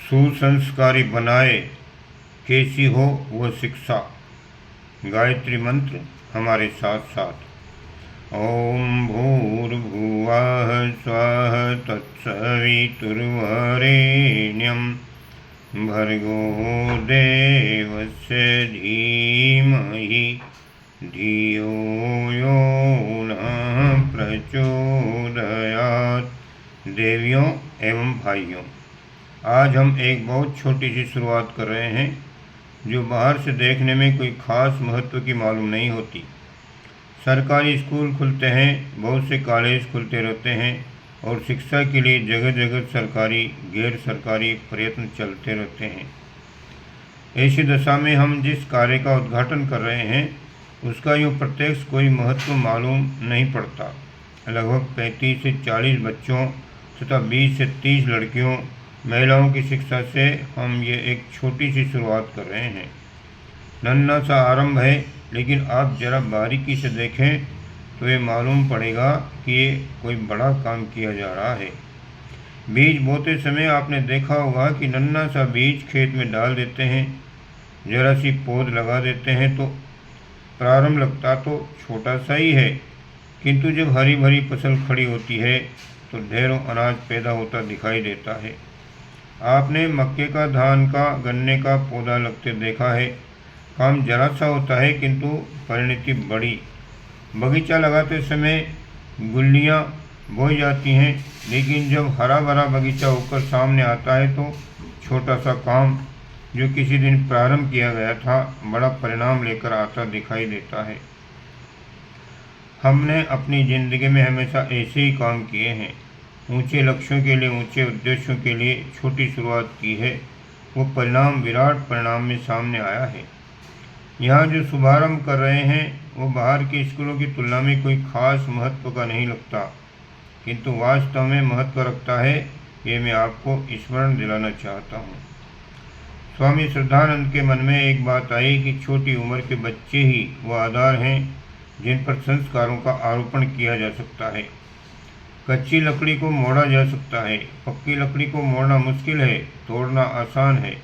सुसंस्कारी बनाए, कैसी हो वह शिक्षा। गायत्री मंत्र हमारे साथ साथ। ओम भूर्भुवः स्वः तत्सवितुर्वरेण्यं भर्गो देवस्य धीमहि धियो यो नः प्रचोदयात्। देवियों एवं भाइयों, आज हम एक बहुत छोटी सी शुरुआत कर रहे हैं जो बाहर से देखने में कोई खास महत्व की मालूम नहीं होती। सरकारी स्कूल खुलते हैं, बहुत से कॉलेज खुलते रहते हैं और शिक्षा के लिए जगह जगह सरकारी गैर सरकारी प्रयत्न चलते रहते हैं। ऐसी दशा में हम जिस कार्य का उद्घाटन कर रहे हैं उसका यूँ प्रत्यक्ष कोई महत्व मालूम नहीं पड़ता। लगभग 35 से 40 बच्चों तथा 20 से 30 लड़कियों महिलाओं की शिक्षा से हम ये एक छोटी सी शुरुआत कर रहे हैं। नन्हा सा आरंभ है, लेकिन आप जरा बारीकी से देखें तो ये मालूम पड़ेगा कि ये कोई बड़ा काम किया जा रहा है। बीज बोते समय आपने देखा होगा कि नन्हा सा बीज खेत में डाल देते हैं, जरा सी पौध लगा देते हैं तो प्रारंभ लगता तो छोटा सा ही है, किंतु जब हरी भरी फसल खड़ी होती है तो ढेरों अनाज पैदा होता दिखाई देता है। आपने मक्के का, धान का, गन्ने का पौधा लगते देखा है। काम जरा सा होता है किंतु परिणति बड़ी। बगीचा लगाते समय गुल्लियाँ बोई जाती हैं, लेकिन जब हरा भरा बगीचा होकर सामने आता है तो छोटा सा काम जो किसी दिन प्रारंभ किया गया था बड़ा परिणाम लेकर आता दिखाई देता है। हमने अपनी ज़िंदगी में हमेशा ऐसे ही काम किए हैं। ऊंचे लक्ष्यों के लिए, ऊंचे उद्देश्यों के लिए छोटी शुरुआत की है, वो परिणाम विराट परिणाम में सामने आया है। यहाँ जो शुभारंभ कर रहे हैं वो बाहर के स्कूलों की तुलना में कोई खास महत्व का नहीं लगता, किंतु वास्तव में महत्व रखता है, ये मैं आपको स्मरण दिलाना चाहता हूँ। स्वामी श्रद्धानंद के मन में एक बात आई कि छोटी उम्र के बच्चे ही वो आधार हैं जिन पर संस्कारों का आरोपण किया जा सकता है। कच्ची लकड़ी को मोड़ा जा सकता है, पक्की लकड़ी को मोड़ना मुश्किल है, तोड़ना आसान है।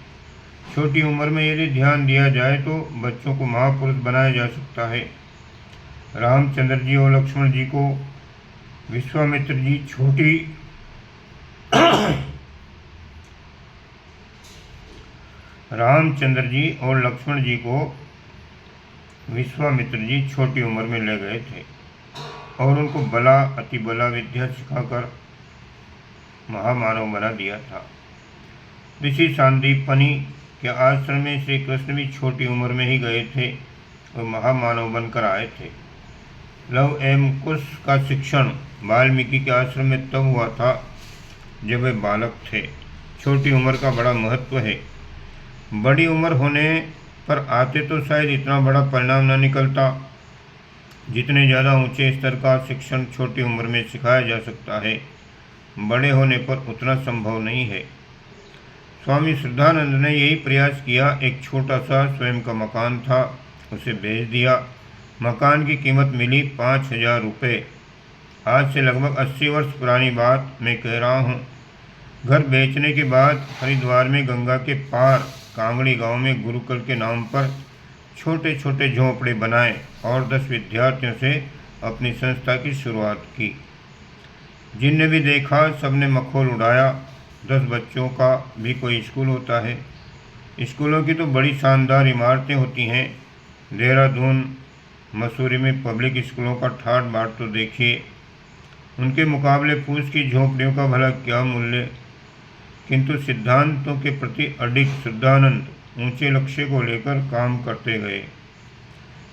छोटी उम्र में यदि ध्यान दिया जाए तो बच्चों को महापुरुष बनाया जा सकता है। रामचंद्र जी और लक्ष्मण जी को विश्वामित्र जी रामचंद्र जी और लक्ष्मण जी को विश्वामित्र जी छोटी उम्र में ले गए थे और उनको बला अति बला विद्या सिखाकर महामानव बना दिया था। ऋषि सांदीपनि के आश्रम में श्री कृष्ण भी छोटी उम्र में ही गए थे और महामानव बनकर आए थे। लव एवं कुश का शिक्षण वाल्मीकि के आश्रम में तब हुआ था जब वे बालक थे। छोटी उम्र का बड़ा महत्व है। बड़ी उम्र होने पर आते तो शायद इतना बड़ा परिणाम न निकलता। जितने ज़्यादा ऊंचे स्तर का शिक्षण छोटी उम्र में सिखाया जा सकता है, बड़े होने पर उतना संभव नहीं है। स्वामी श्रद्धानंद ने यही प्रयास किया। एक छोटा सा स्वयं का मकान था, उसे बेच दिया। मकान की कीमत मिली 5,000 रुपये। आज से लगभग 80 वर्ष पुरानी बात मैं कह रहा हूँ। घर बेचने के बाद हरिद्वार में गंगा के पार कांगड़ी गांव में गुरुकुल के नाम पर छोटे छोटे झोंपड़े बनाए और 10 विद्यार्थियों से अपनी संस्था की शुरुआत की। जिनने भी देखा सबने मखौल उड़ाया। 10 बच्चों का भी कोई स्कूल होता है। स्कूलों की तो बड़ी शानदार इमारतें होती हैं। देहरादून, मसूरी में पब्लिक स्कूलों का ठाट बाट तो देखिए। उनके मुकाबले पूछ की झोंपड़ियों का भला क्या मूल्य। किंतु सिद्धांतों के प्रति अडिग श्रद्धानंद ऊंचे लक्ष्य को लेकर काम करते गए।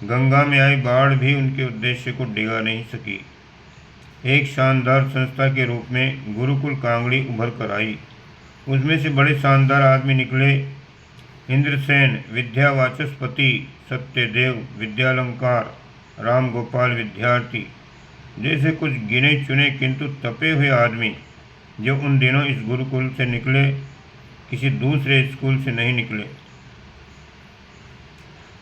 गंगा में आई बाढ़ भी उनके उद्देश्य को डिगा नहीं सकी। एक शानदार संस्था के रूप में गुरुकुल कांगड़ी उभर कर आई। उसमें से बड़े शानदार आदमी निकले। इंद्रसेन, विद्यावाचस्पति, सत्यदेव, विद्यालंकार, राम गोपाल विद्यार्थी जैसे कुछ गिने चुने किंतु तपे हुए आदमी जो उन दिनों इस गुरुकुल से निकले, किसी दूसरे स्कूल से नहीं निकले।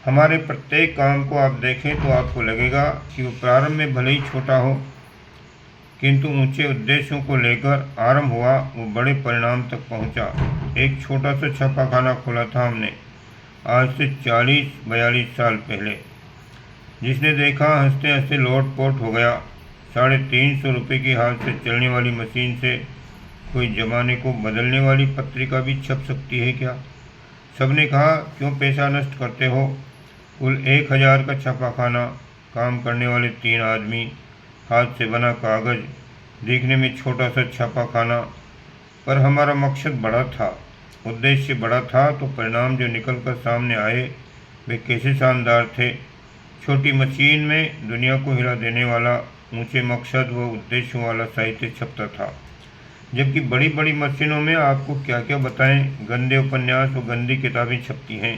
हमारे प्रत्येक काम को आप देखें तो आपको लगेगा कि वो प्रारंभ में भले ही छोटा हो, किंतु ऊंचे उद्देश्यों को लेकर आरंभ हुआ वो बड़े परिणाम तक पहुंचा। एक छोटा सा छापाखाना खोला था हमने आज से 40-42 साल पहले। जिसने देखा हंसते हंसते लोटपोट हो गया। 350 रुपये की हाथ से चलने वाली मशीन से कोई जमाने को बदलने वाली पत्रिका भी छप सकती है क्या? सबने कहा, क्यों पैसा नष्ट करते हो? कुल 1000 का छापाखाना, काम करने वाले 3 आदमी, हाथ से बना कागज, देखने में छोटा सा छापाखाना, पर हमारा मकसद बड़ा था, उद्देश्य बड़ा था, तो परिणाम जो निकल कर सामने आए वे कैसे शानदार थे। छोटी मशीन में दुनिया को हिला देने वाला ऊंचे मकसद व उद्देश्यों वाला साहित्य छपता था, जबकि बड़ी बड़ी मशीनों में आपको क्या क्या बताएं, गंदे उपन्यास और गंदी किताबें छपती हैं।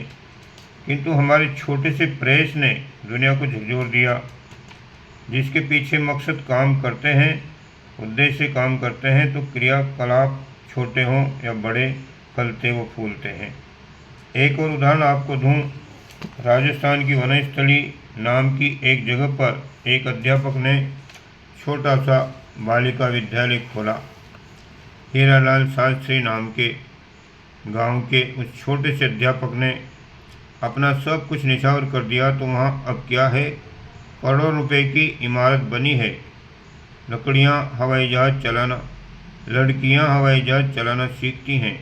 किंतु हमारे छोटे से प्रेस ने दुनिया को झकझोर दिया। जिसके पीछे मकसद काम करते हैं, उद्देश्य काम करते हैं, तो क्रियाकलाप छोटे हों या बड़े, फलते व फूलते हैं। एक और उदाहरण आपको दूं। राजस्थान की वनस्थली नाम की एक जगह पर एक अध्यापक ने छोटा सा बालिका विद्यालय खोला। हीरालाल शास्त्री नाम के गांव के उस छोटे से अध्यापक ने अपना सब कुछ निछावर कर दिया, तो वहाँ अब क्या है, करोड़ों रुपए की इमारत बनी है। लड़कियाँ हवाई जहाज़ चलाना सीखती हैं।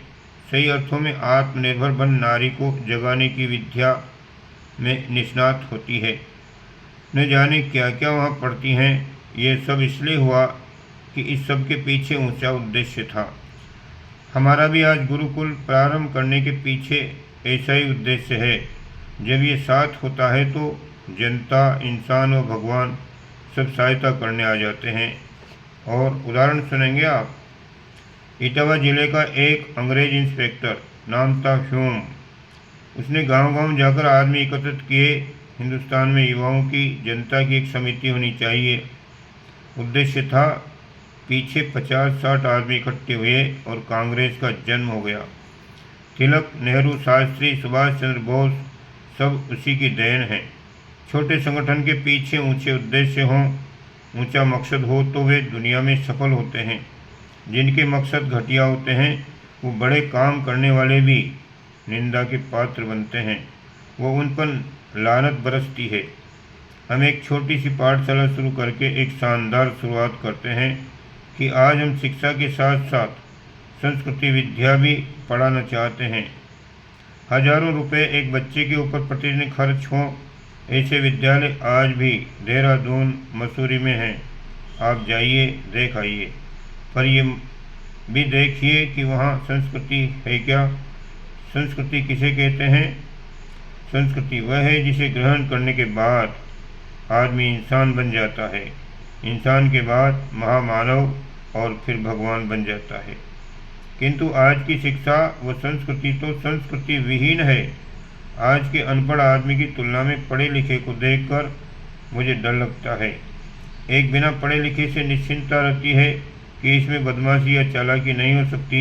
सही अर्थों में आत्मनिर्भर बन नारी को जगाने की विद्या में निष्णात होती है। न जाने क्या क्या वहाँ पढ़ती हैं। ये सब इसलिए हुआ कि इस सब के पीछे ऊंचा उद्देश्य था। हमारा भी आज गुरुकुल प्रारंभ करने के पीछे ऐसा ही उद्देश्य है। जब ये साथ होता है तो जनता, इंसान और भगवान सब सहायता करने आ जाते हैं। और उदाहरण सुनेंगे आप। इटावा जिले का एक अंग्रेज इंस्पेक्टर नाम था ह्यूम। उसने गांव-गांव जाकर आदमी एकत्रित किए। हिंदुस्तान में युवाओं की, जनता की एक समिति होनी चाहिए, उद्देश्य था। पीछे 50-60 आदमी इकट्ठे हुए और कांग्रेस का जन्म हो गया। तिलक, नेहरू, शास्त्री, सुभाष चंद्र बोस सब उसी की देन है। छोटे संगठन के पीछे ऊंचे उद्देश्य हों, ऊंचा मकसद हो, तो वे दुनिया में सफल होते हैं। जिनके मकसद घटिया होते हैं वो बड़े काम करने वाले भी निंदा के पात्र बनते हैं। वो उन पर लानत बरसती है। हम एक छोटी सी पाठशाला शुरू करके एक शानदार शुरुआत करते हैं कि आज हम शिक्षा के साथ साथ संस्कृति विद्या भी पढ़ाना चाहते हैं। हजारों रुपए एक बच्चे के ऊपर प्रतिदिन खर्च हों, ऐसे विद्यालय आज भी देहरादून, मसूरी में हैं। आप जाइए, देख आइए, पर ये भी देखिए कि वहाँ संस्कृति है क्या। संस्कृति किसे कहते हैं? संस्कृति वह है जिसे ग्रहण करने के बाद आदमी इंसान बन जाता है, इंसान के बाद महामानव और फिर भगवान बन जाता है। किंतु आज की शिक्षा व संस्कृति तो संस्कृति विहीन है। आज के अनपढ़ आदमी की तुलना में पढ़े लिखे को देखकर मुझे डर लगता है। एक बिना पढ़े लिखे से निश्चिंतता रहती है कि इसमें बदमाशी या चालाकी नहीं हो सकती,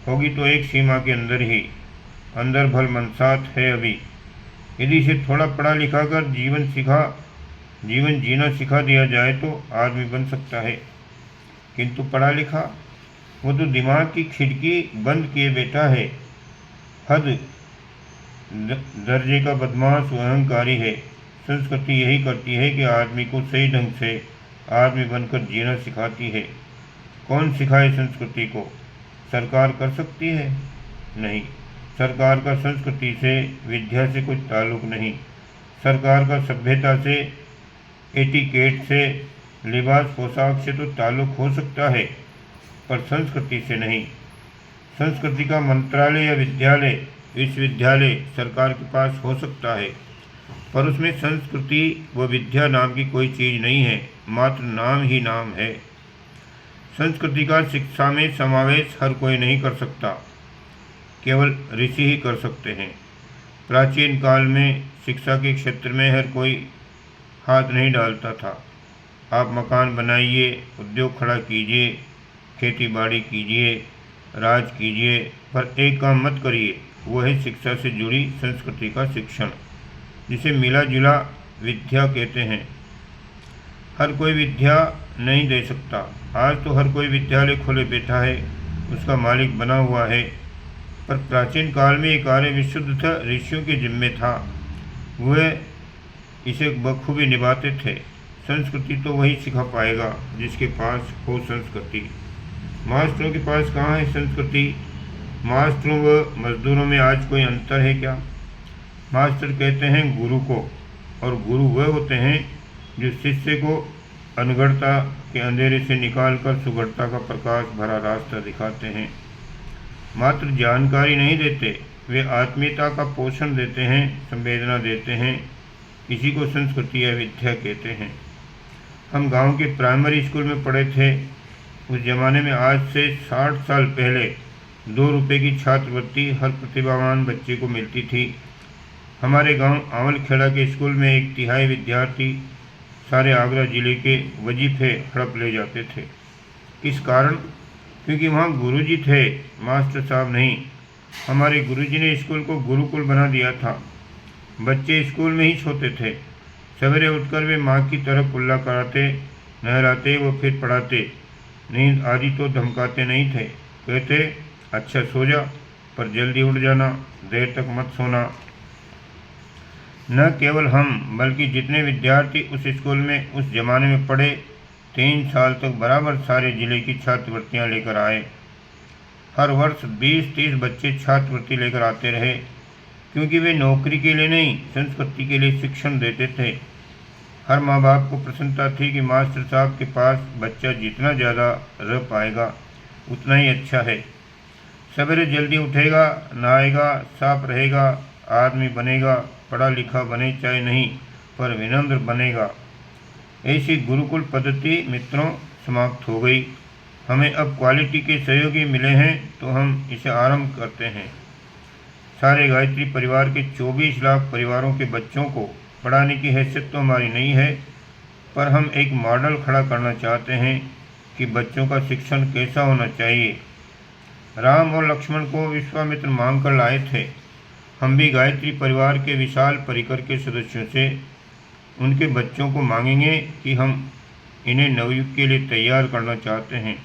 होगी तो एक सीमा के अंदर ही। अंदर भल मनसात है अभी। यदि इसे थोड़ा पढ़ा लिखा कर जीवन जीना सिखा दिया जाए तो आदमी बन सकता है। किंतु पढ़ा लिखा वो तो दिमाग की खिड़की बंद किए बैठा है। हद दर्जे का बदमाश व अहंकारी है। संस्कृति यही करती है कि आदमी को सही ढंग से आदमी बनकर जीना सिखाती है। कौन सिखाए संस्कृति को? सरकार कर सकती है? नहीं। सरकार का संस्कृति से, विद्या से कुछ ताल्लुक नहीं। सरकार का सभ्यता से, एटिकेट से, लिबास पोशाक से तो ताल्लुक हो सकता है, पर संस्कृति से नहीं। संस्कृति का मंत्रालय या विद्यालय, विश्वविद्यालय सरकार के पास हो सकता है, पर उसमें संस्कृति व विद्या नाम की कोई चीज़ नहीं है, मात्र नाम ही नाम है। संस्कृति का शिक्षा में समावेश हर कोई नहीं कर सकता, केवल ऋषि ही कर सकते हैं। प्राचीन काल में शिक्षा के क्षेत्र में हर कोई हाथ नहीं डालता था। आप मकान बनाइए, उद्योग खड़ा कीजिए, खेती बाड़ी कीजिए, राज कीजिए, पर एक काम मत करिए, वो है शिक्षा से जुड़ी संस्कृति का शिक्षण, जिसे मिला जुला विद्या कहते हैं। हर कोई विद्या नहीं दे सकता। आज तो हर कोई विद्यालय खोले बैठा है, उसका मालिक बना हुआ है, पर प्राचीन काल में ये कार्य विशुद्ध था, ऋषियों के जिम्मे था, वह इसे बखूबी निभाते थे। संस्कृति तो वही सिखा पाएगा जिसके पास हो संस्कृति। मास्टरों के पास कहाँ है संस्कृति? मास्टरों व मजदूरों में आज कोई अंतर है क्या? मास्टर कहते हैं गुरु को, और गुरु वह होते हैं जो शिष्य को अनगढ़ता के अंधेरे से निकालकर सुगढ़ता का प्रकाश भरा रास्ता दिखाते हैं। मात्र जानकारी नहीं देते, वे आत्मीयता का पोषण देते हैं, संवेदना देते हैं। इसी को संस्कृति या विद्या कहते हैं। हम गांव के प्राइमरी स्कूल में पढ़े थे। उस जमाने में आज से 60 साल पहले 2 रुपये की छात्रवृत्ति हर प्रतिभावान बच्चे को मिलती थी। हमारे गांव आंवलखेड़ा के स्कूल में 1/3 विद्यार्थी सारे आगरा जिले के वजीफे हड़प ले जाते थे। किस कारण? क्योंकि वहाँ गुरुजी थे, मास्टर साहब नहीं। हमारे गुरुजी ने स्कूल को गुरुकुल बना दिया था। बच्चे स्कूल में ही सोते थे। सवेरे उठकर वे माँ की तरफ कुल्ला कराते, नहलाते व फिर पढ़ाते। नींद आदि तो धमकाते नहीं थे, कहते अच्छा सो जा, पर जल्दी उठ जाना, देर तक मत सोना। न केवल हम बल्कि जितने विद्यार्थी उस स्कूल में उस जमाने में पढ़े, 3 साल तक बराबर सारे जिले की छात्रवृत्तियाँ लेकर आए। हर वर्ष 20-30 बच्चे छात्रवृत्ति लेकर आते रहे, क्योंकि वे नौकरी के लिए नहीं, संस्कृति के लिए शिक्षण देते थे। हर माँ बाप को प्रसन्नता थी कि मास्टर साहब के पास बच्चा जितना ज़्यादा रह पाएगा उतना ही अच्छा है। सवेरे जल्दी उठेगा, नहाएगा, साफ रहेगा, आदमी बनेगा, पढ़ा लिखा बने चाहे नहीं, पर विनम्र बनेगा। ऐसी गुरुकुल पद्धति मित्रों समाप्त हो गई। हमें अब क्वालिटी के सहयोगी मिले हैं तो हम इसे आरंभ करते हैं। सारे गायत्री परिवार के 24 लाख परिवारों के बच्चों को पढ़ाने की हैसियत तो हमारी नहीं है, पर हम एक मॉडल खड़ा करना चाहते हैं कि बच्चों का शिक्षण कैसा होना चाहिए। राम और लक्ष्मण को विश्वामित्र मांग कर लाए थे। हम भी गायत्री परिवार के विशाल परिकर के सदस्यों से उनके बच्चों को मांगेंगे कि हम इन्हें नवयुग के लिए तैयार करना चाहते हैं।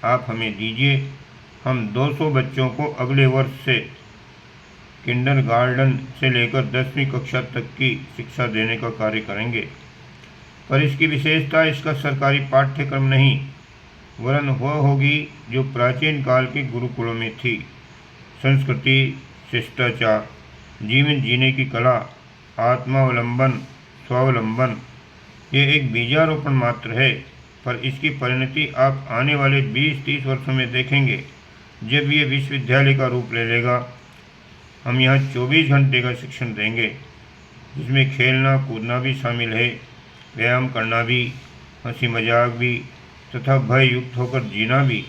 आप हमें दीजिए, हम 200 बच्चों को अगले वर्ष से किंडरगार्टन से लेकर 10वीं कक्षा तक की शिक्षा देने का कार्य करेंगे। पर इसकी विशेषता इसका सरकारी पाठ्यक्रम नहीं, वरन वह होगी जो प्राचीन काल के गुरुकुलों में थी। संस्कृति, शिष्टाचार, जीवन जीने की कला, आत्मावलंबन, स्वावलंबन, ये एक बीजारोपण मात्र है, पर इसकी परिणति आप आने वाले 20-30 वर्षों में देखेंगे, जब ये विश्वविद्यालय का रूप ले लेगा। हम यहाँ 24 घंटे का शिक्षण देंगे, जिसमें खेलना कूदना भी शामिल है, व्यायाम करना भी, हंसी मजाक भी, तथा भय युक्त होकर जीना भी।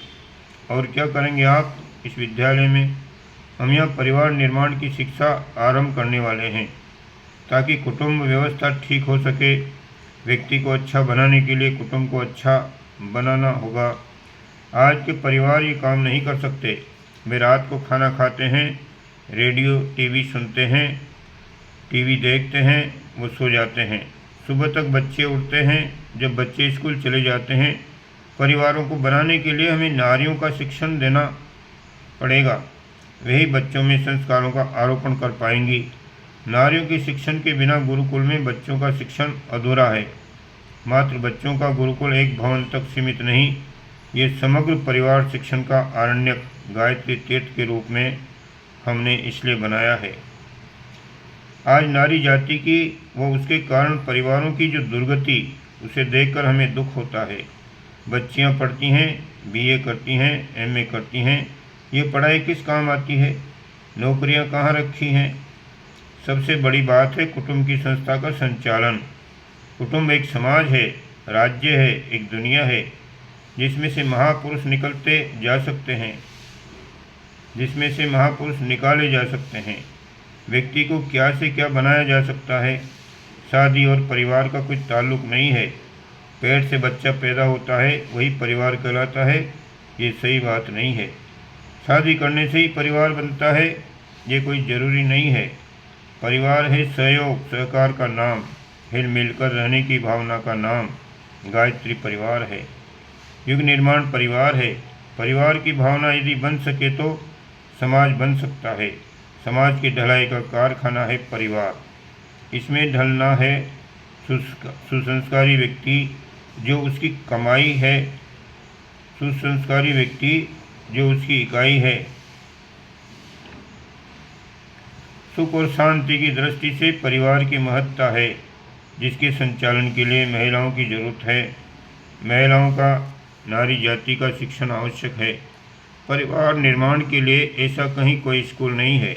और क्या करेंगे आप इस विद्यालय में? हम यहाँ परिवार निर्माण की शिक्षा आरंभ करने वाले हैं, ताकि कुटुंब व्यवस्था ठीक हो सके। व्यक्ति को अच्छा बनाने के लिए कुटुंब को अच्छा बनाना होगा। आज के परिवार ये काम नहीं कर सकते। वे रात को खाना खाते हैं, रेडियो टीवी सुनते हैं, टीवी देखते हैं, वो सो जाते हैं। सुबह तक बच्चे उठते हैं। जब बच्चे स्कूल चले जाते हैं, परिवारों को बनाने के लिए हमें नारियों का शिक्षण देना पड़ेगा। वही बच्चों में संस्कारों का आरोपण कर पाएंगी। नारियों के शिक्षण के बिना गुरुकुल में बच्चों का शिक्षण अधूरा है। मात्र बच्चों का गुरुकुल एक भवन तक सीमित नहीं, ये समग्र परिवार शिक्षण का आरण्यक गायत्री तीर्थ के रूप में हमने इसलिए बनाया है। आज नारी जाति की व उसके कारण परिवारों की जो दुर्गति, उसे देखकर हमें दुख होता है। बच्चियां पढ़ती हैं, बीए करती हैं, एमए करती हैं, ये पढ़ाई किस काम आती है? नौकरियां कहाँ रखी हैं? सबसे बड़ी बात है कुटुंब की संस्था का संचालन। कुटुंब एक समाज है, राज्य है, एक दुनिया है, जिसमें से महापुरुष निकलते जा सकते हैं, जिसमें से महापुरुष निकाले जा सकते हैं। व्यक्ति को क्या से क्या बनाया जा सकता है। शादी और परिवार का कोई ताल्लुक नहीं है। पेट से बच्चा पैदा होता है, वही परिवार कहलाता है, ये सही बात नहीं है। शादी करने से ही परिवार बनता है, ये कोई ज़रूरी नहीं है। परिवार है सहयोग सहकार का नाम, हिल मिलकर रहने की भावना का नाम। गायत्री परिवार है। युग निर्माण परिवार है। परिवार की भावना यदि बन सके तो समाज बन सकता है। समाज की ढलाई का कारखाना है परिवार। इसमें ढलना है सुसंस्कारी व्यक्ति जो उसकी कमाई है, सुसंस्कारी व्यक्ति जो उसकी इकाई है। सुख और शांति की दृष्टि से परिवार की महत्ता है, जिसके संचालन के लिए महिलाओं की जरूरत है। महिलाओं का, नारी जाति का शिक्षण आवश्यक है। परिवार निर्माण के लिए ऐसा कहीं कोई स्कूल नहीं है,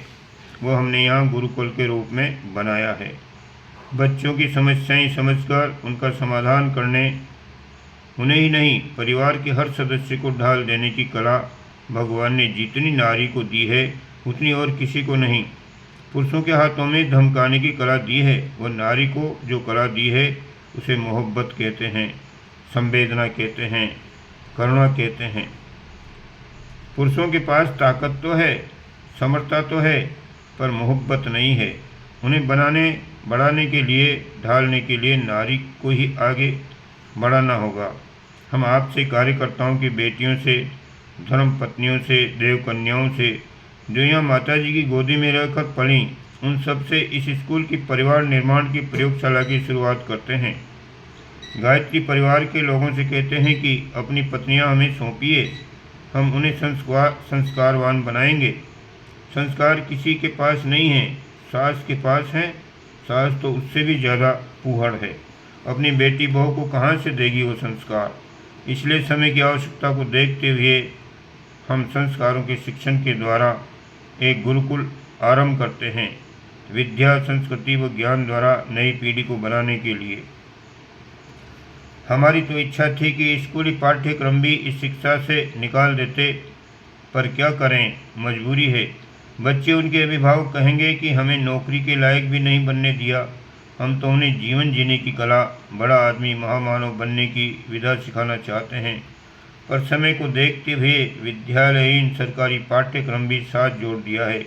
वो हमने यहाँ गुरुकुल के रूप में बनाया है। बच्चों की समस्याएं समझकर उनका समाधान करने, उन्हें ही नहीं परिवार के हर सदस्य को ढाल देने की कला भगवान ने जितनी नारी को दी है उतनी और किसी को नहीं। पुरुषों के हाथों में धमकाने की कला दी है, वह नारी को जो कला दी है उसे मोहब्बत कहते हैं, संवेदना कहते हैं, करुणा कहते हैं। पुरुषों के पास ताकत तो है, समर्था तो है, पर मोहब्बत नहीं है। उन्हें बढ़ाने के लिए, ढालने के लिए नारी को ही आगे बढ़ाना होगा। हम आपसे, कार्यकर्ताओं की बेटियों से, धर्म पत्नियों से, देव कन्याओं से, जो यहाँ माता जी की गोदी में रहकर पली, उन सब से इस स्कूल की परिवार निर्माण की प्रयोगशाला की शुरुआत करते हैं। गायत्री परिवार के लोगों से कहते हैं कि अपनी पत्नियां हमें सौंपिए, हम उन्हें संस्कारवान बनाएंगे। संस्कार किसी के पास नहीं है, सास के पास हैं। सास तो उससे भी ज़्यादा फूहड़ है, अपनी बेटी बहू को कहाँ से देगी वो संस्कार। इसलिए समय की आवश्यकता को देखते हुए हम संस्कारों के शिक्षण के द्वारा एक गुरुकुल आरंभ करते हैं, विद्या, संस्कृति व ज्ञान द्वारा नई पीढ़ी को बनाने के लिए। हमारी तो इच्छा थी कि स्कूली पाठ्यक्रम भी इस शिक्षा से निकाल देते, पर क्या करें, मजबूरी है। बच्चे, उनके अभिभावक कहेंगे कि हमें नौकरी के लायक भी नहीं बनने दिया। हम तो उन्हें जीवन जीने की कला, बड़ा आदमी, महामानव बनने की विधा सिखाना चाहते हैं। पर समय को देखते हुए विद्यालयीन सरकारी पाठ्यक्रम भी साथ जोड़ दिया है।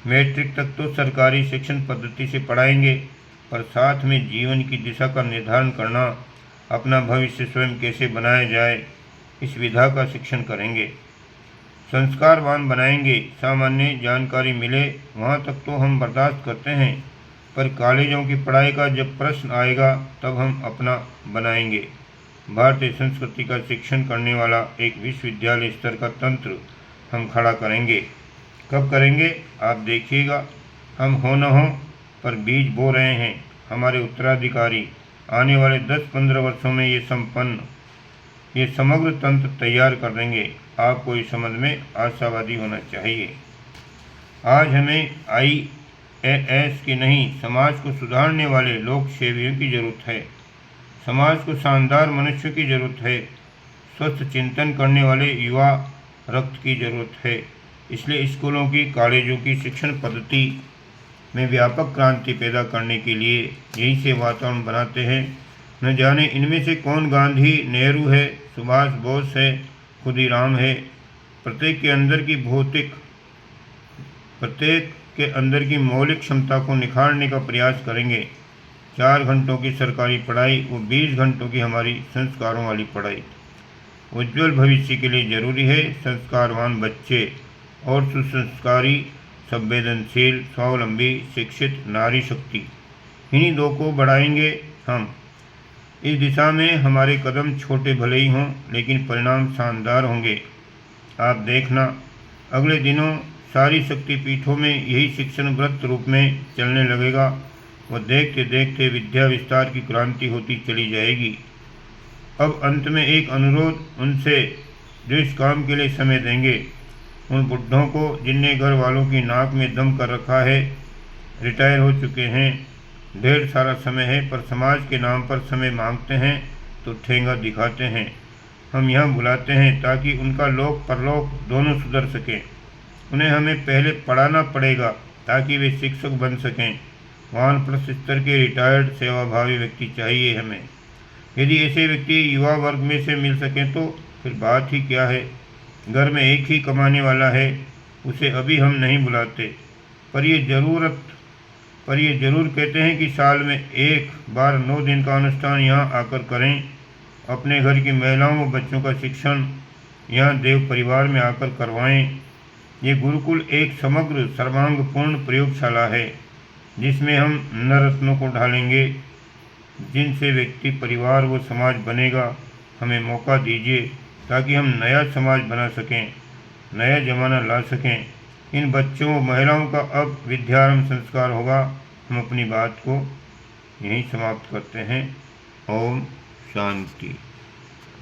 मैट्रिक तक तो सरकारी शिक्षण पद्धति से पढ़ाएंगे, पर साथ में जीवन की दिशा का निर्धारण करना, अपना भविष्य स्वयं कैसे बनाया जाए, इस विधा का शिक्षण करेंगे। संस्कारवान बनाएंगे। सामान्य जानकारी मिले वहाँ तक तो हम बर्दाश्त करते हैं, पर कॉलेजों की पढ़ाई का जब प्रश्न आएगा तब हम अपना बनाएंगे। भारतीय संस्कृति का शिक्षण करने वाला एक विश्वविद्यालय स्तर का तंत्र हम खड़ा करेंगे। कब करेंगे आप देखिएगा। हम हो न हो पर बीज बो रहे हैं। हमारे उत्तराधिकारी आने वाले 10-15 वर्षों में ये समग्र तंत्र तैयार कर देंगे। आपको इस संबंध में आशावादी होना चाहिए। आज हमें IAS की नहीं, समाज को सुधारने वाले लोक सेवियों की जरूरत है। समाज को शानदार मनुष्यों की जरूरत है। स्वस्थ चिंतन करने वाले युवा रक्त की जरूरत है। इसलिए स्कूलों की, कॉलेजों की शिक्षण पद्धति में व्यापक क्रांति पैदा करने के लिए यही से वातावरण बनाते हैं। न जाने इनमें से कौन गांधी, नेहरू है, सुभाष बोस है, खुदीराम है। प्रत्येक के अंदर की मौलिक क्षमता को निखारने का प्रयास करेंगे। 4 घंटों की सरकारी पढ़ाई व 20 घंटों की हमारी संस्कारों वाली पढ़ाई उज्ज्वल भविष्य के लिए जरूरी है। संस्कारवान बच्चे और सुसंस्कारी, संवेदनशील, स्वावलंबी, शिक्षित नारी शक्ति, इन्हीं 2 को बढ़ाएंगे हम। इस दिशा में हमारे कदम छोटे भले ही हों, लेकिन परिणाम शानदार होंगे। आप देखना, अगले दिनों सारी शक्तिपीठों में यही शिक्षण व्रत रूप में चलने लगेगा। वह देखते देखते विद्या विस्तार की क्रांति होती चली जाएगी। अब अंत में एक अनुरोध उनसे जो इस काम के लिए समय देंगे, उन बुढ़ों को जिनने घर वालों की नाक में दम कर रखा है, रिटायर हो चुके हैं, ढेर सारा समय है, पर समाज के नाम पर समय मांगते हैं तो ठेंगा दिखाते हैं। हम यहाँ बुलाते हैं ताकि उनका लोक परलोक दोनों सुधर सकें। उन्हें हमें पहले पढ़ाना पड़ेगा ताकि वे शिक्षक बन सकें। वानप्रस्थ स्तर के रिटायर्ड सेवाभावी व्यक्ति चाहिए हमें। यदि ऐसे व्यक्ति युवा वर्ग में से मिल सकें तो फिर बात ही क्या है। घर में एक ही कमाने वाला है, उसे अभी हम नहीं बुलाते, पर ये जरूर कहते हैं कि साल में एक बार 9 दिन का अनुष्ठान यहाँ आकर करें, अपने घर की महिलाओं व बच्चों का शिक्षण यहाँ देव परिवार में आकर करवाएं। ये गुरुकुल एक समग्र सर्वांगपूर्ण प्रयोगशाला है जिसमें हम नवरत्नों को ढालेंगे, जिनसे व्यक्ति, परिवार व समाज बनेगा। हमें मौका दीजिए ताकि हम नया समाज बना सकें, नया जमाना ला सकें। इन बच्चों व महिलाओं का अब विद्यारंभ संस्कार होगा। हम अपनी बात को यहीं समाप्त करते हैं। ओम शांति।